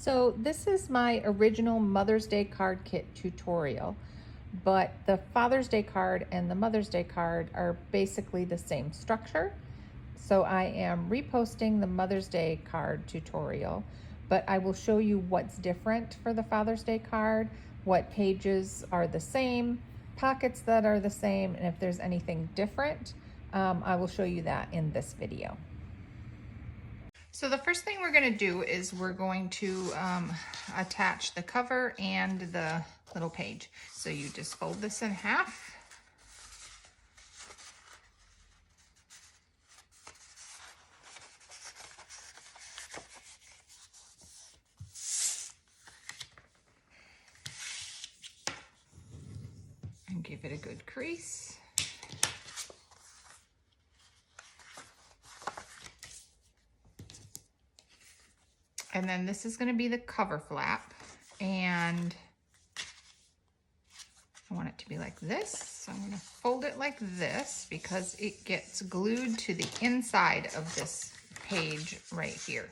So this is my original Mother's Day card kit tutorial, but the Father's Day card and the Mother's Day card are basically the same structure. So I am reposting the Mother's Day card tutorial, but I will show you what's different for the Father's Day card, what pages are the same, pockets that are the same, and if there's anything different, I will show you that in this video. So the first thing we're going to do is we're going to attach the cover and the little page. So you just fold this in half. And give it a good crease. And then this is going to be the cover flap, and I want it to be like this. So I'm going to fold it like this because it gets glued to the inside of this page right here.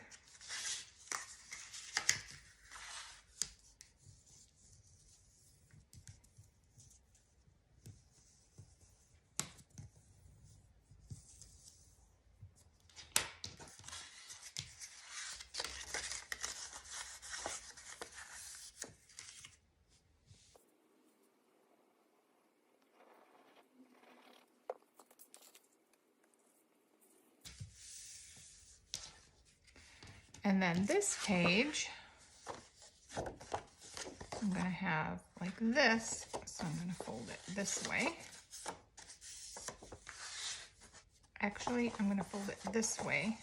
And then this page, I'm going to have like this, so I'm going to fold it this way. Actually, I'm going to fold it this way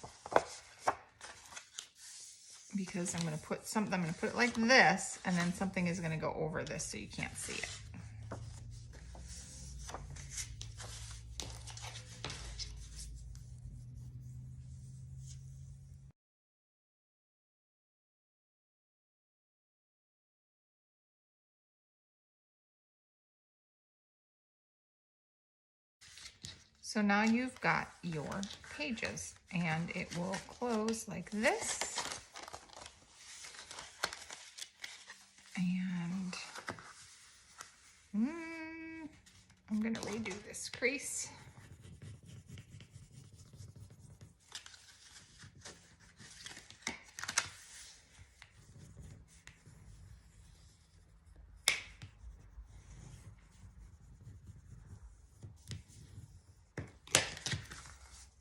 because I'm going to put something, I'm going to put it like this, and then something is going to go over this so you can't see it. So now you've got your pages, and it will close like this. And I'm gonna redo this crease.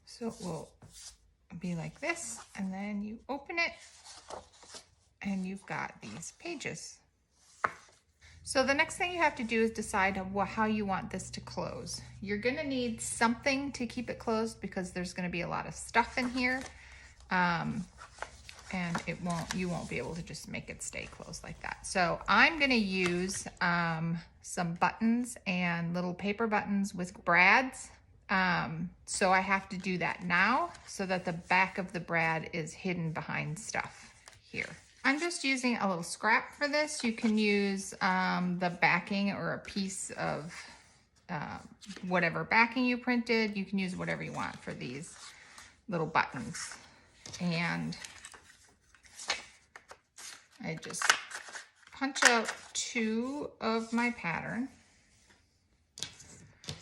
So it will be like this, and then you open it, and you've got these pages. So the next thing you have to do is decide how you want this to close. You're gonna need something to keep it closed because there's gonna be a lot of stuff in here, and you won't be able to just make it stay closed like that. So I'm gonna use some buttons and little paper buttons with brads. So I have to do that now so that the back of the brad is hidden behind stuff here. I'm just using a little scrap for this. You can use the backing or a piece of whatever backing you printed. You can use whatever you want for these little buttons. And I just punch out 2 of my pattern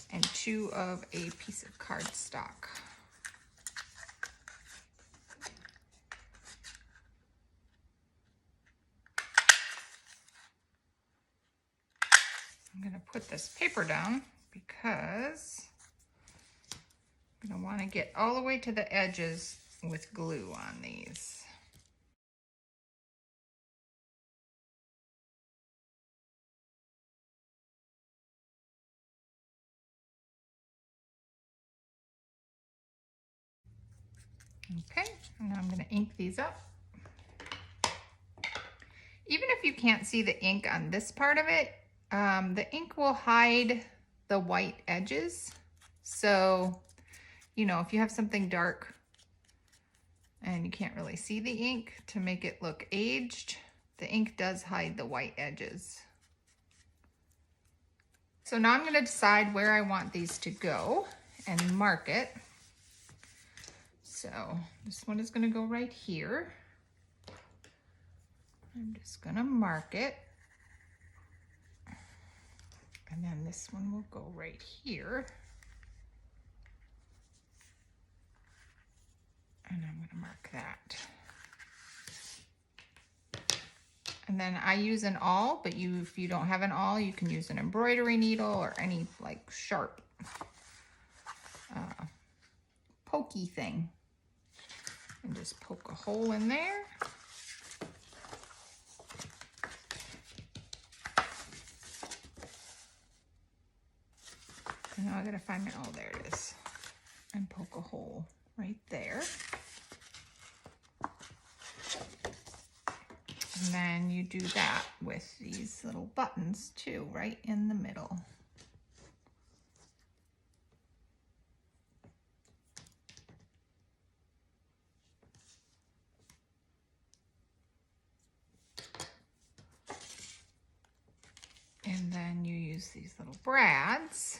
and 2 of a piece of cardstock. I'm going to put this paper down because I'm going to want to get all the way to the edges with glue on these. Okay, and now I'm going to ink these up. Even if you can't see the ink on this part of it, the ink will hide the white edges. So, you know, if you have something dark and you can't really see the ink to make it look aged, the ink does hide the white edges. So now I'm going to decide where I want these to go and mark it. So this one is going to go right here. I'm just gonna mark it. And then this one will go right here. And I'm gonna mark that. And then I use an awl, but if you don't have an awl, you can use an embroidery needle or any like sharp pokey thing. And just poke a hole in there. And now I gotta find my, oh, there it is. And poke a hole right there. And then you do that with these little buttons too, right in the middle. And then you use these little brads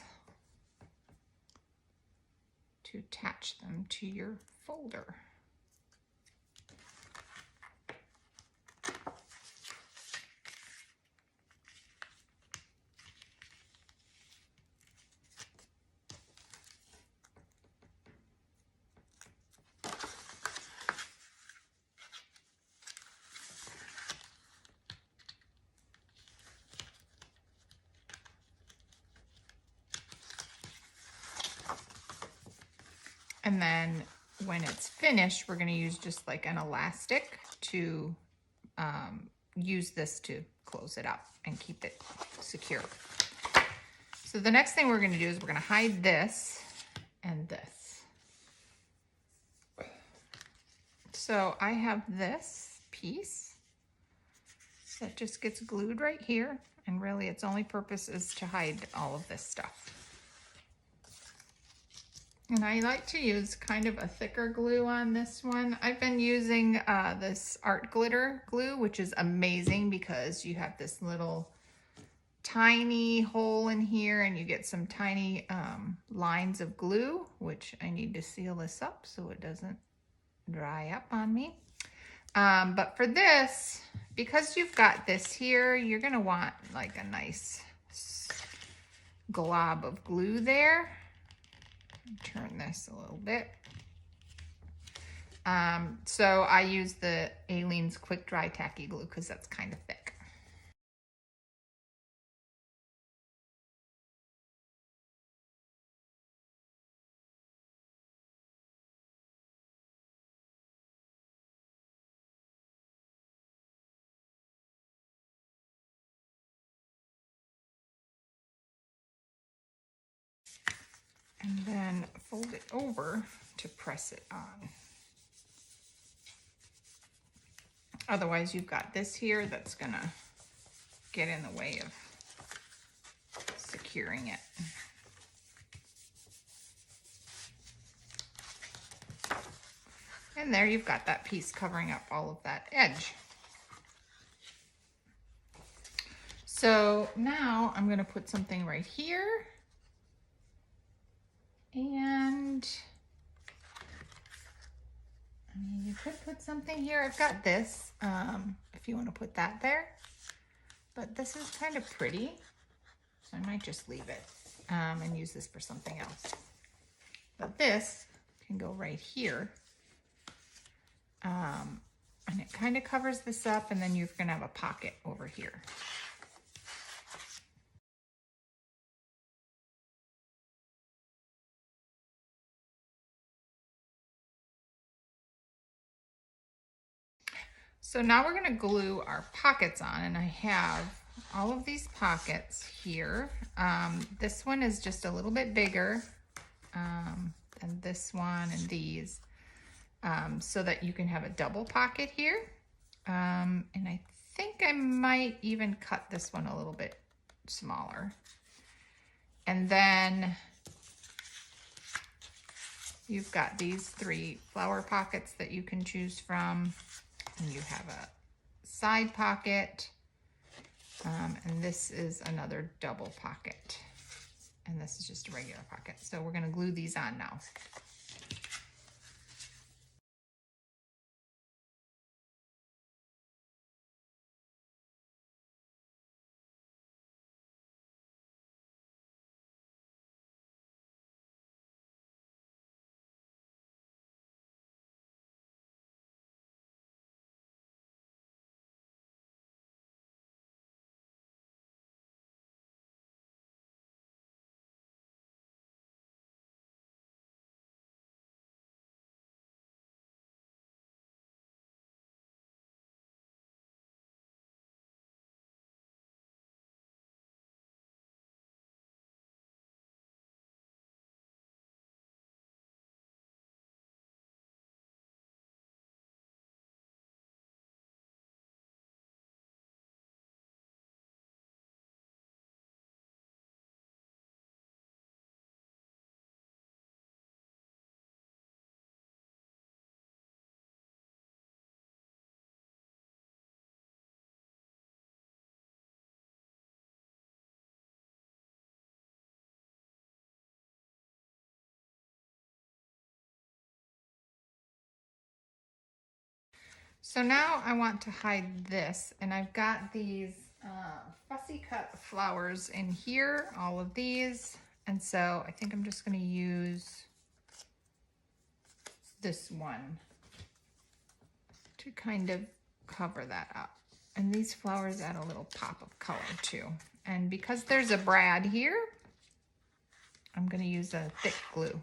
to attach them to your folder. And then when it's finished, we're going to use just like an elastic to use this to close it up and keep it secure. So the next thing we're going to do is we're going to hide this and this. So I have this piece that just gets glued right here, and really its only purpose is to hide all of this stuff. And I like to use kind of a thicker glue on this one. I've been using this art glitter glue, which is amazing because you have this little tiny hole in here and you get some tiny lines of glue, which I need to seal this up so it doesn't dry up on me. But for this, because you've got this here, you're gonna want like a nice glob of glue there. Turn this a little bit. So I use the Aleene's quick dry tacky glue because that's kind of thick. And then fold it over to press it on. Otherwise, you've got this here that's gonna get in the way of securing it. And there you've got that piece covering up all of that edge. So now I'm gonna put something right here. And I mean, you could put something here. I've got this, if you want to put that there. But this is kind of pretty, so I might just leave it and use this for something else. But this can go right here. And it kind of covers this up, and then you're going to have a pocket over here. So now we're gonna glue our pockets on, and I have all of these pockets here. This one is just a little bit bigger than this one and these, so that you can have a double pocket here. And I think I might even cut this one a little bit smaller. And then you've got these 3 flower pockets that you can choose from. And you have a side pocket, and this is another double pocket, and this is just a regular pocket. So we're gonna glue these on now. So now I want to hide this, and I've got these fussy cut flowers in here, all of these. And so I think I'm just going to use this one to kind of cover that up. And these flowers add a little pop of color too. And because there's a brad here, I'm going to use a thick glue.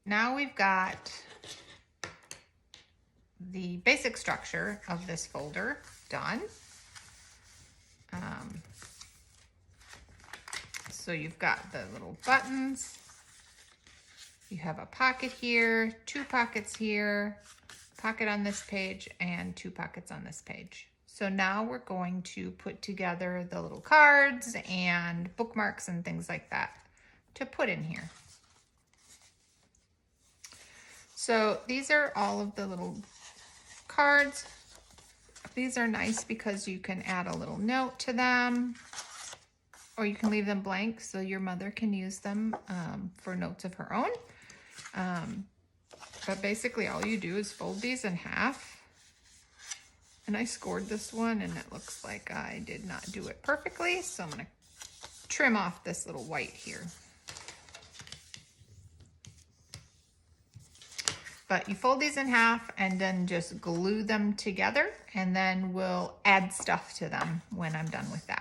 Now we've got the basic structure of this folder done. So you've got the little buttons, you have a pocket here, 2 pockets here, pocket on this page, and 2 pockets on this page. So now we're going to put together the little cards and bookmarks and things like that to put in here. So these are all of the little cards. These are nice because you can add a little note to them, or you can leave them blank so your mother can use them for notes of her own. But basically all you do is fold these in half. And I scored this one and it looks like I did not do it perfectly. So I'm gonna trim off this little white here. But you fold these in half and then just glue them together, and then we'll add stuff to them when I'm done with that.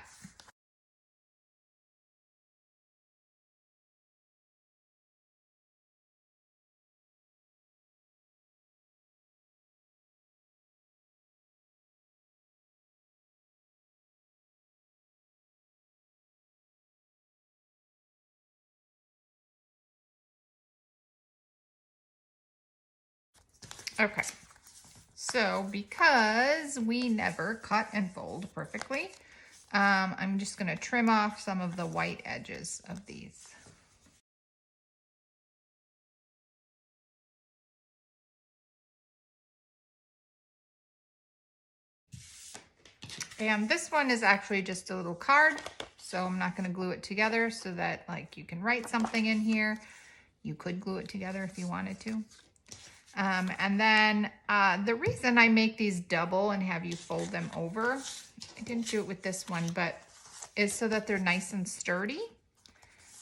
Okay, so because we never cut and fold perfectly, I'm just gonna trim off some of the white edges of these. And this one is actually just a little card, so I'm not gonna glue it together so that like you can write something in here. You could glue it together if you wanted to. And then the reason I make these double and have you fold them over, I didn't do it with this one, but is so that they're nice and sturdy.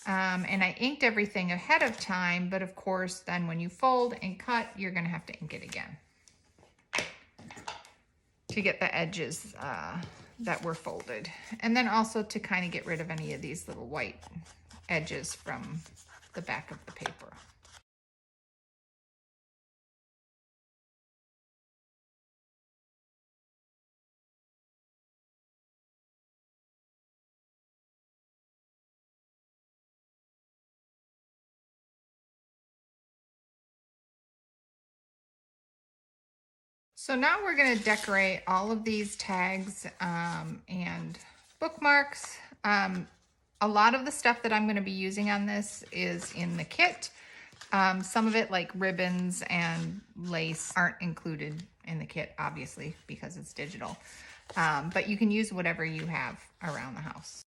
And I inked everything ahead of time, but of course, then when you fold and cut, you're gonna have to ink it again to get the edges that were folded. And then also to kind of get rid of any of these little white edges from the back of the paper. So now we're going to decorate all of these tags and bookmarks. A lot of the stuff that I'm going to be using on this is in the kit. Some of it, like ribbons and lace, aren't included in the kit, obviously, because it's digital. But you can use whatever you have around the house.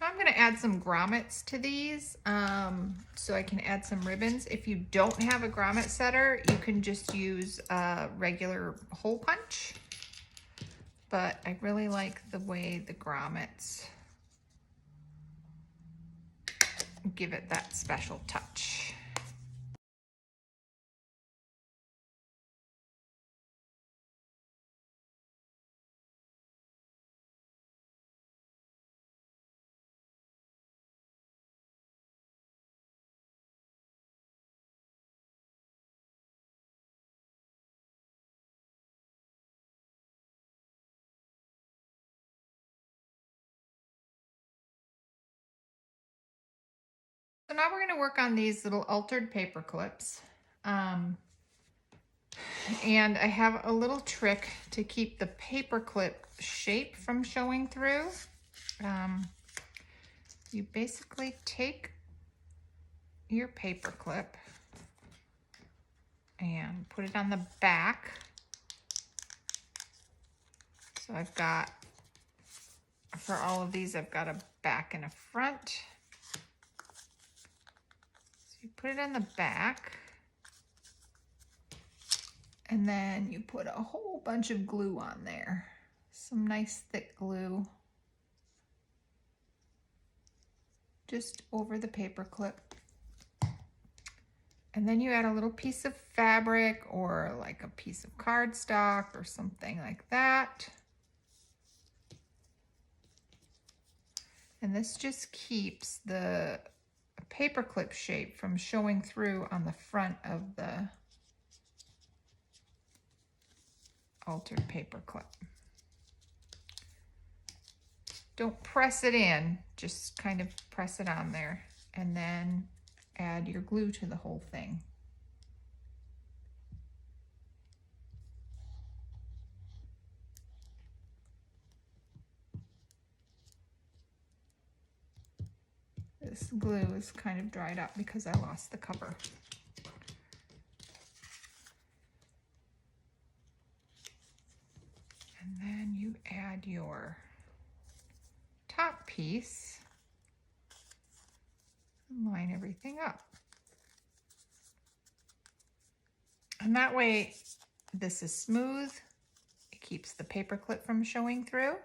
I'm going to add some grommets to these so I can add some ribbons. If you don't have a grommet setter, you can just use a regular hole punch. But I really like the way the grommets give it that special touch. So now we're going to work on these little altered paper clips. And I have a little trick to keep the paper clip shape from showing through. You basically take your paper clip and put it on the back. So I've got, for all of these, I've got a back and a front. You put it on the back, and then you put a whole bunch of glue on there. Some nice thick glue. Just over the paper clip. And then you add a little piece of fabric or like a piece of cardstock or something like that. And this just keeps the paperclip shape from showing through on the front of the altered paper clip. Don't press it in, just kind of press it on there and then add your glue to the whole thing. This glue is kind of dried up because I lost the cover. And then you add your top piece and line everything up. And that way this is smooth. It keeps the paper clip from showing through.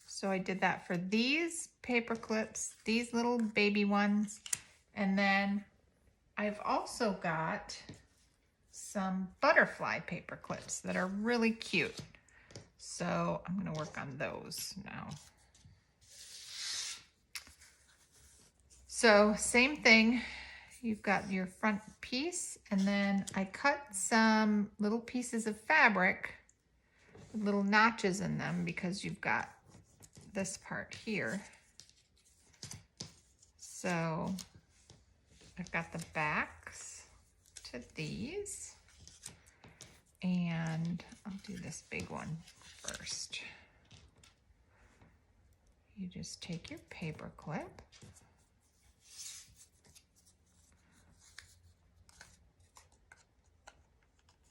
So I did that for these paper clips, these little baby ones. And then I've also got some butterfly paper clips that are really cute. So I'm going to work on those now. So same thing, you've got your front piece, and then I cut some little pieces of fabric with little notches in them because you've got this part here. So I've got the backs to these, and I'll do this big one first. You just take your paper clip,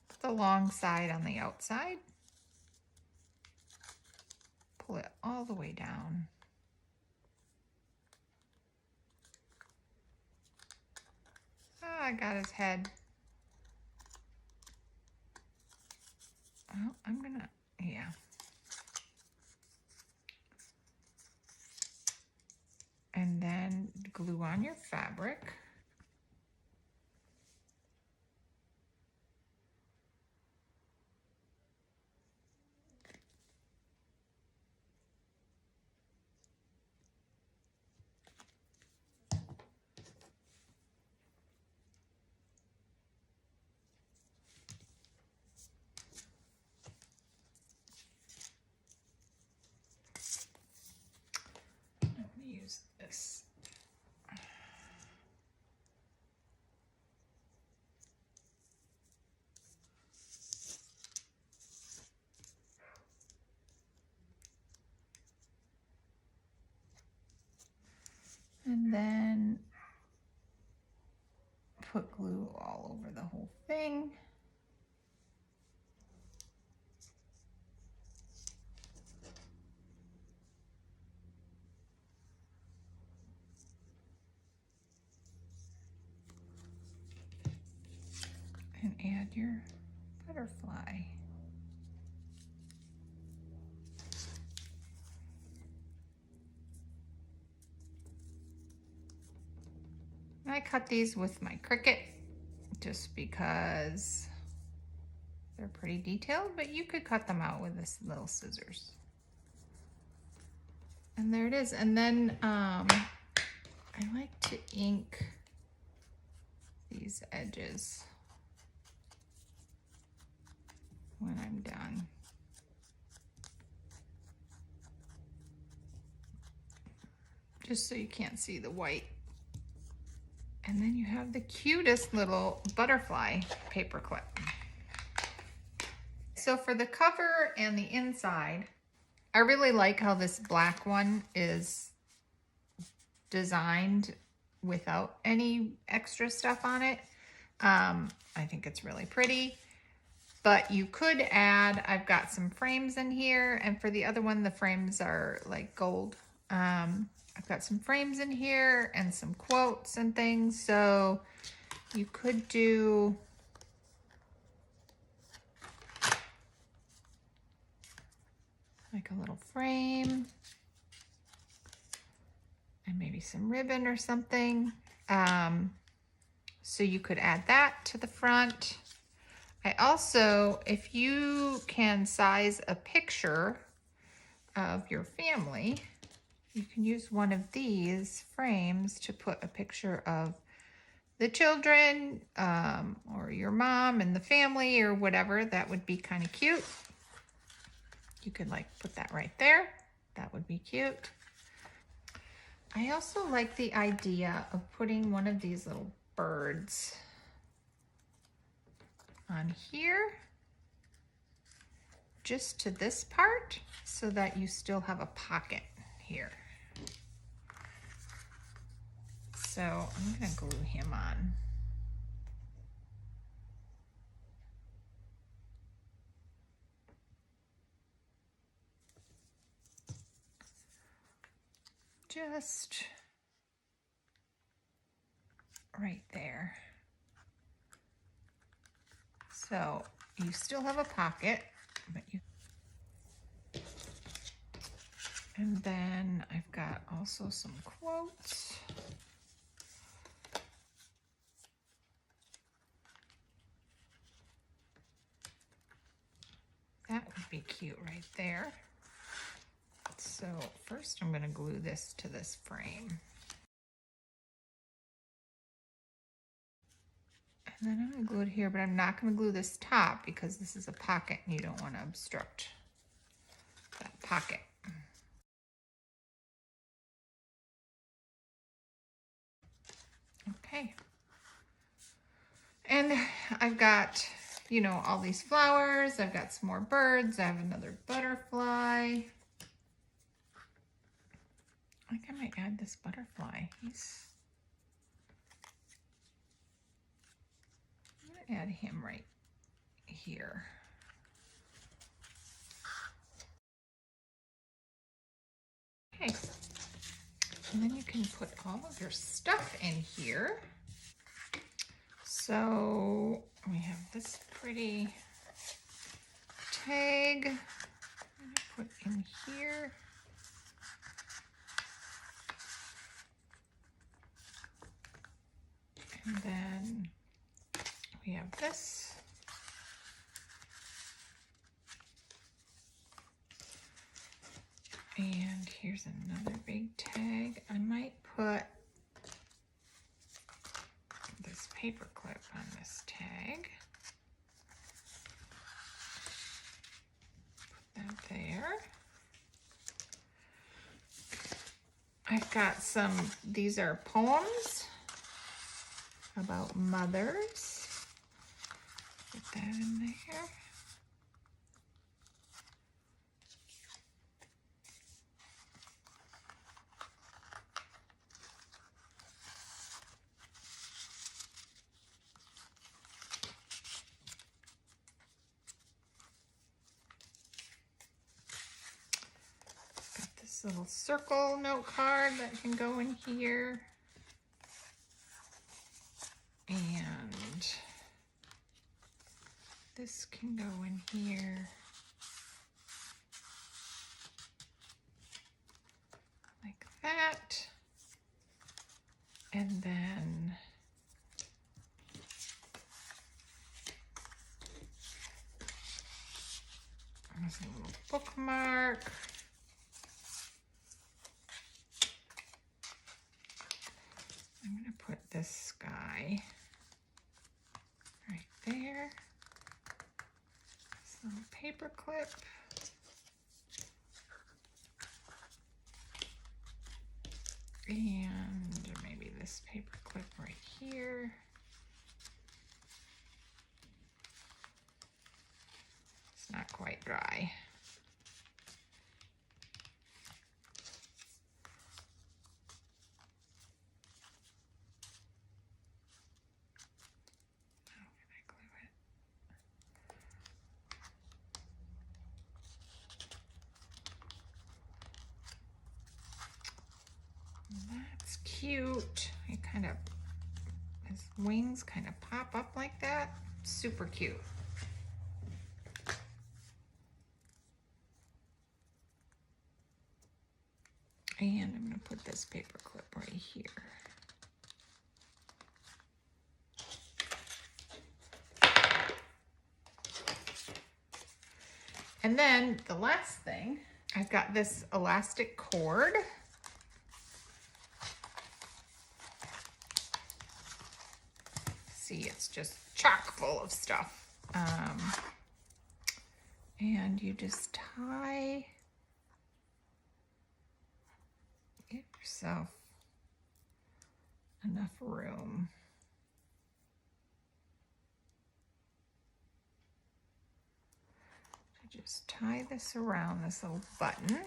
put the long side on the outside, pull it all the way down. Oh, I got his head. Oh, I'm gonna, yeah. And then glue on your fabric. This. And then put glue all over the whole thing. your butterfly. I cut these with my Cricut just because they're pretty detailed, but you could cut them out with this little scissors. And there it is. And then I like to ink these edges when I'm done. Just so you can't see the white. And then you have the cutest little butterfly paper clip. So for the cover and the inside, I really like how this black one is designed without any extra stuff on it. I think it's really pretty, but you could add, I've got some frames in here, and for the other one, the frames are like gold. I've got some frames in here and some quotes and things, so you could do like a little frame and maybe some ribbon or something. So you could add that to the front. I also, if you can size a picture of your family, you can use one of these frames to put a picture of the children, or your mom and the family or whatever. That would be kind of cute. You could like put that right there. That would be cute. I also like the idea of putting one of these little birds on here, just to this part, so that you still have a pocket here. So I'm gonna glue him on. Just right there. So you still have a pocket, but you, and then I've got also some quotes. That would be cute right there. So first I'm going to glue this to this frame. And then I'm going to glue it here, but I'm not going to glue this top because this is a pocket and you don't want to obstruct that pocket. Okay. And I've got, you know, all these flowers. I've got some more birds. I have another butterfly. I think I might add this butterfly. I'm gonna add him right here. Okay. And then you can put all of your stuff in here. So we have this pretty tag I'm gonna put in here. And then we have this. And here's another big tag. I might put this paper clip on this tag. Put that there. I've got some, these are poems about mothers. Put that in there. Got this little circle note card that can go in here. And This can go in here. Like that. And then there's a little bookmark. I'm going to put this guy right there. This little paper clip. And maybe this paper clip right here. It's not quite dry. How can I glue it? That's cute. It kind of, his wings kind of pop up like that. Super cute. And I'm going to put this paper clip right here. And then the last thing, I've got this elastic cord. See, it's just chock full of stuff. And you just tie, get yourself enough room. Just tie this around this little button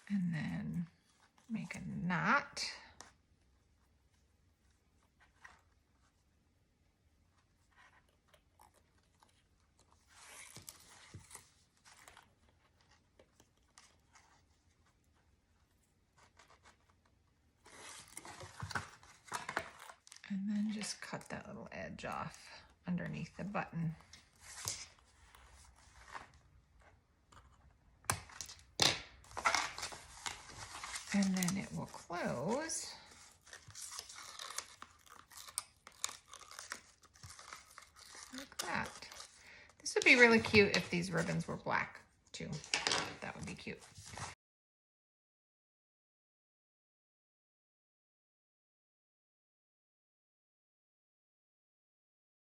and then make a knot. And then just cut that little edge off underneath the button. And then it will close. Like that. This would be really cute if these ribbons were black too. That would be cute.